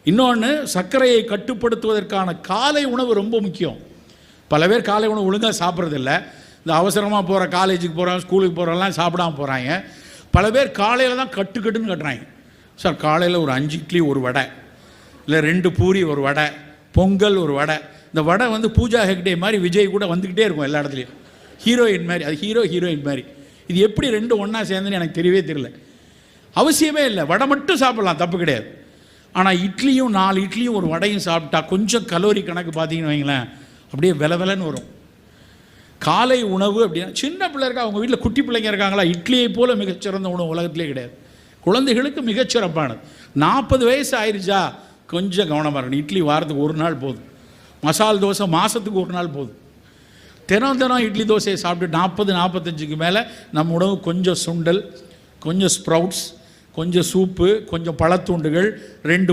இன்னொன்று, சர்க்கரையை கட்டுப்படுத்துவதற்கான காலை உணவு ரொம்ப முக்கியம். பல பேர் காலை உணவு ஒழுங்காக சாப்பிட்றதில்ல. இந்த அவசரமாக போகிற காலேஜுக்கு போகிறோம், ஸ்கூலுக்கு போகிறோம்லாம் சாப்பிடாமல் போகிறாங்க. பல பேர் காலையில் தான் கட்டுன்னு கட்டுறாங்க. சார், காலையில் ஒரு 5 இட்லி ஒரு வடை, இல்லை 2 பூரி ஒரு வடை, பொங்கல் ஒரு வடை. இந்த வடை பூஜா ஹெக்டே மாதிரி விஜய் கூட வந்துக்கிட்டே இருக்கும் எல்லா இடத்துலையும், ஹீரோயின் மாதிரி. அது ஹீரோயின் மாதிரி. இது எப்படி ரெண்டும் ஒன்றா சேர்ந்துன்னு எனக்கு தெரியவே தெரியல. அவசியமே இல்லை, வடை மட்டும் சாப்பிட்லாம், தப்பு கிடையாது. ஆனால் இட்லியும் 4 இட்லியும் ஒரு வடையும் சாப்பிட்டா கொஞ்சம் கலோரி கணக்கு பார்த்தீங்கன்னு வைங்களேன், அப்படியே விலன்னு வரும். காலை உணவு அப்படின்னா, சின்ன பிள்ளை இருக்கா, அவங்க வீட்டில் குட்டி பிள்ளைங்க இருக்காங்களா, இட்லியை போல் மிகச்சிறந்த உணவு உலகத்திலே கிடையாது. குழந்தைகளுக்கு மிகச்சிறப்பானது. 40 வயசு ஆயிடுச்சா கொஞ்சம் கவனமாக இருக்கணும். இட்லி வாரத்துக்கு ஒரு நாள் போதும், மசால் தோசை மாதத்துக்கு ஒரு நாள் போதும். தினம் இட்லி தோசையை சாப்பிட்டு 40-45க்கு மேலே நம்ம உணவு கொஞ்சம் சுண்டல், கொஞ்சம் ஸ்ப்ரவுட்ஸ், கொஞ்சம் சூப்பு, கொஞ்சம் பழத்துண்டுகள், 2